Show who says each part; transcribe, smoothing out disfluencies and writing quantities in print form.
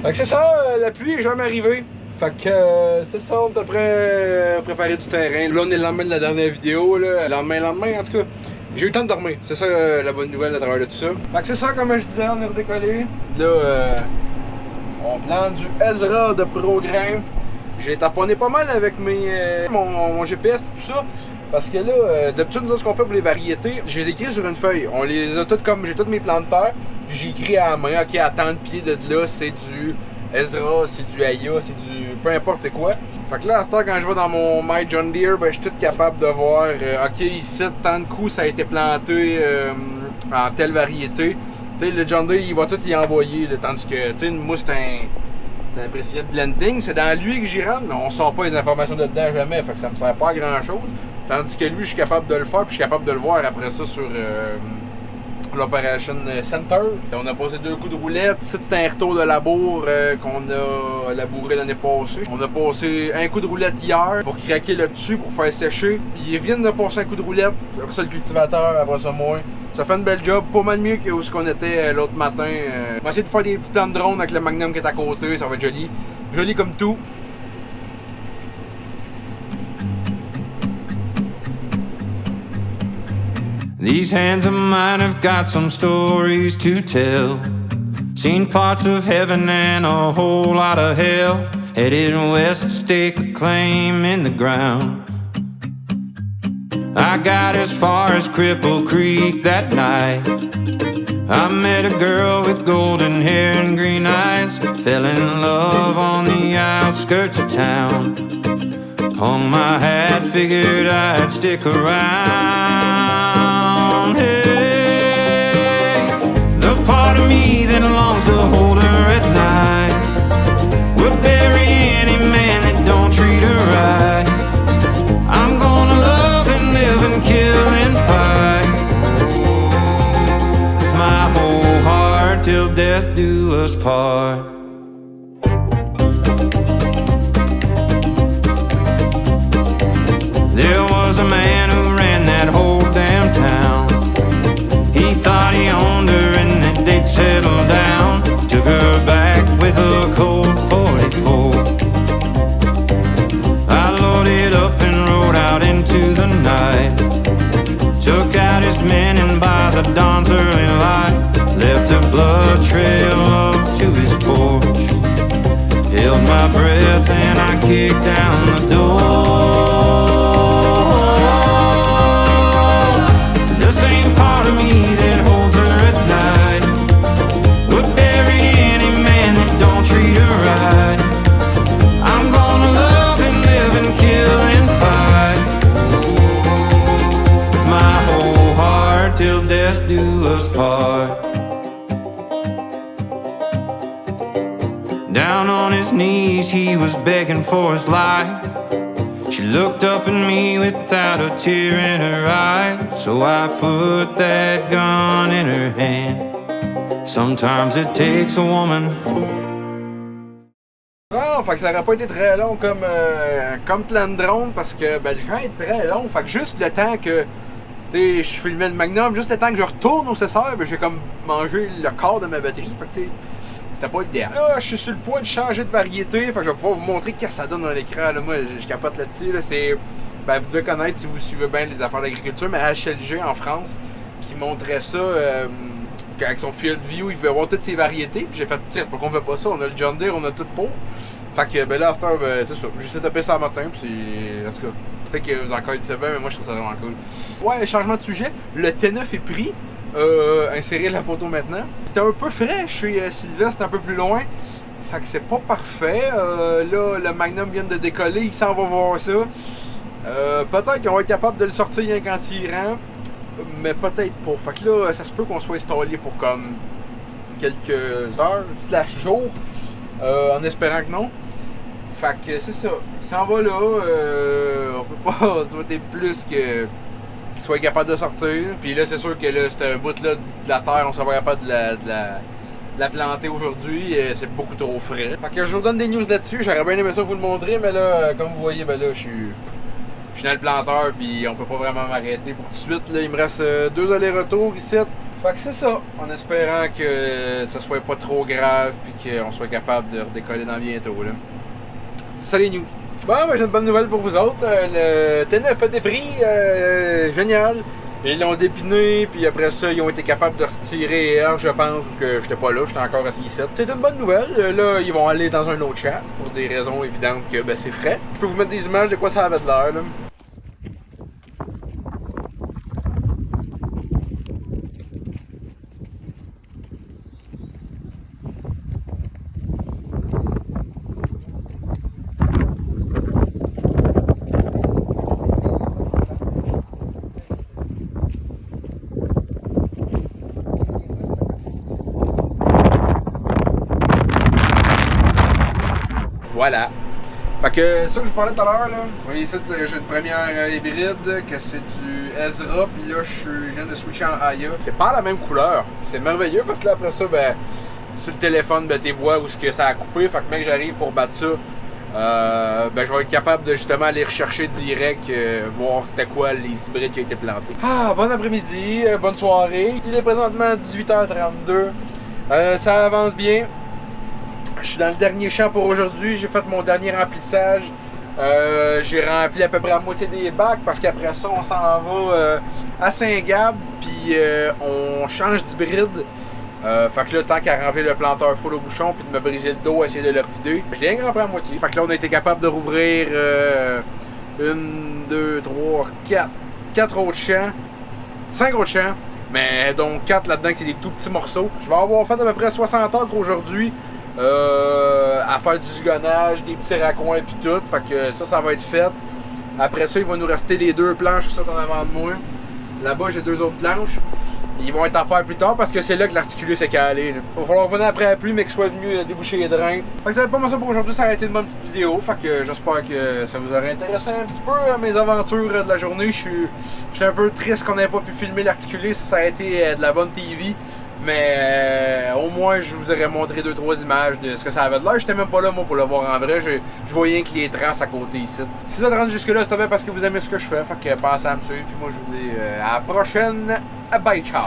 Speaker 1: Fait que c'est ça, la pluie est jamais arrivée. Fait que c'est ça, on est après préparer du terrain. Là, on est le lendemain de la dernière vidéo. Là. Lendemain, en tout cas, j'ai eu le temps de dormir. C'est ça la bonne nouvelle à travers de tout ça. Fait que c'est ça, comme je disais, on est redécollé. Là, on plante du Ezra de programme. J'ai taponné pas mal avec mon GPS et tout ça. Parce que là, d'habitude, nous autres, ce qu'on fait pour les variétés, je les écris sur une feuille. On les a toutes comme. J'ai toutes mes plans de terre. Puis j'ai écrit à la main, ok, à tant de pieds de là, c'est du Ezra, c'est du Aya, c'est du. Peu importe c'est quoi. Fait que là, à ce temps, quand je vais dans mon My John Deere, ben, je suis tout capable de voir, ok, ici, tant de coups, ça a été planté en telle variété. Tu sais, le John Deere, il va tout y envoyer. Là, tandis que, tu sais, moi, c'est un précision de blending. C'est dans lui que j'y rentre, mais on sort pas les informations de dedans jamais. Fait que ça me sert pas à grand chose. Tandis que lui, je suis capable de le faire, puis je suis capable de le voir après ça sur l'Operation Center. On a passé 2 coups de roulette. C'était un retour de labour qu'on a labouré l'année passée. On a passé un coup de roulette hier pour craquer le dessus, pour faire sécher. Ils viennent de passer un coup de roulette, après ça le cultivateur, après ça moi. Ça fait une belle job, pas mal mieux que où ce qu'on était l'autre matin. On va essayer de faire des petits plans de drone avec le Magnum qui est à côté, ça va être joli. Joli comme tout.
Speaker 2: These hands of mine have got some stories to tell. Seen parts of heaven and a whole lot of hell. Headed west to stake a claim in the ground. I got as far as Cripple Creek that night. I met a girl with golden hair and green eyes. Fell in love on the outskirts of town. Hung my hat, figured I'd stick around. Hey, the part of me that longs to hold her at night would bury any man that don't treat her right. I'm gonna love and live and kill and fight with my whole heart till death do us part. There was a man who ran that whole damn town. He thought he owned her and that they'd settle down. Took her back with a Colt 44. I loaded up and rode out into the night. Took out his men and by the dawn's early light left a blood trail up to his porch. Held my breath and I kicked down the door. The same part of me that holds her at night would bury any man that don't treat her right. I'm gonna love and live and kill and fight with my whole heart till death do us part. Down on his knees he was begging for his life. She looked up at me without a tear in her eye. So I put that gun in her hand. Sometimes it takes a woman.
Speaker 1: Non, fait que ça aurait pas été très long comme plan de drone parce que ben, le champ est très long. Fait que juste le temps que je filmais le Magnum, juste le temps que je retourne au CSR, ben, j'ai comme mangé le quart de ma batterie. Fait que c'était pas idéal. Là, je suis sur le point de changer de variété. Fait que je vais pouvoir vous montrer qu'est-ce que ça donne dans l'écran. Moi, je capote là-dessus. Là, c'est, ben, vous devez connaître si vous suivez bien les affaires d'agriculture, mais HLG en France, qui montrait ça avec son field view, il veut voir toutes ses variétés. Puis j'ai fait, c'est pas qu'on veut pas ça. On a le John Deere, on a tout pour. Fait que ben là, à cette heure, ben, c'est ça. J'ai tapé ça le matin. Puis en tout cas, peut-être que vous en connaissez bien, mais moi, je trouve ça vraiment cool. Ouais, changement de sujet. Le T9 est pris. Insérer la photo maintenant. C'était un peu frais chez Sylvestre, c'était un peu plus loin. Fait que c'est pas parfait. Là, le Magnum vient de décoller, il s'en va voir ça. Peut-être qu'on va être capable de le sortir rien qu'en tirant, mais peut-être pas. Fait que là, ça se peut qu'on soit installé pour comme quelques heures, / jours, en espérant que non. Fait que c'est ça. Il s'en va là. On peut pas souhaiter plus que qu'il soit capable de sortir. Puis là, c'est sûr que là, ce bout-là de la terre, on sera capable de la planter aujourd'hui. C'est beaucoup trop frais. Fait que je vous donne des news là-dessus. J'aurais bien aimé ça vous le montrer, mais là, comme vous voyez, ben là, je suis dans le planteur, puis on peut pas vraiment m'arrêter pour tout de suite. Là, il me reste 2 allers-retours ici. Fait que c'est ça, en espérant que ça soit pas trop grave puis qu'on soit capable de redécoller dans bientôt. Là. C'est ça les news. Bon, ben, j'ai une bonne nouvelle pour vous autres. Le T9 a fait des prix, génial. Ils l'ont dépiné, puis après ça, ils ont été capables de retirer R, je pense, parce que j'étais pas là, j'étais encore assis ici. C'est une bonne nouvelle. Là, ils vont aller dans un autre chat, pour des raisons évidentes que ben, c'est frais. Je peux vous mettre des images de quoi ça avait de l'air. Là. Voilà. Fait que ça que je vous parlais tout à l'heure, là. Vous voyez ici, j'ai une première hybride, que c'est du Ezra, puis là, je viens de switcher en Aya. C'est pas la même couleur. C'est merveilleux parce que là, après ça, ben, sur le téléphone, ben, tes voix où ce que ça a coupé. Fait que mec, j'arrive pour battre ça. Ben, je vais être capable de justement aller rechercher direct, voir c'était quoi les hybrides qui ont été plantés. Ah, bon après-midi, bonne soirée. Il est présentement 18h32. Ça avance bien. Je suis dans le dernier champ pour aujourd'hui. J'ai fait mon dernier remplissage. J'ai rempli à peu près la moitié des bacs parce qu'après ça, on s'en va à Saint-Gab. Puis on change d'hybride. Fait que là, tant qu'à remplir le planteur full au bouchon puis de me briser le dos, essayer de le revider, je l'ai rempli à moitié. Fait que là, on a été capable de rouvrir 1, 2, 3, 4 autres champs. 5 autres champs. Mais donc 4 là-dedans qui sont des tout petits morceaux. Je vais avoir fait à peu près 60 heures aujourd'hui. À faire du zigonnage, des petits raccoins et tout. Fait que ça va être fait. Après ça, il va nous rester les 2 planches qui sont en avant de moi. Là-bas, j'ai 2 autres planches. Ils vont être à faire plus tard parce que c'est là que l'articulé s'est calé. Il va falloir venir après la pluie, mais qu'il soit venu déboucher les drains. Fait que ça va être pas mal ça pour aujourd'hui. Ça a été une bonne petite vidéo. Fait que j'espère que ça vous aurait intéressé un petit peu mes aventures de la journée. J'étais un peu triste qu'on n'ait pas pu filmer l'articulé. Ça a été de la bonne TV. Mais au moins, je vous aurais montré 2-3 images de ce que ça avait de l'air. J'étais même pas là, moi, pour le voir en vrai. Je voyais que les traces à côté ici. Si ça te rend jusque-là, c'est parce que vous aimez ce que je fais. Fait que pensez à me suivre. Puis moi, je vous dis à la prochaine. Bye, ciao!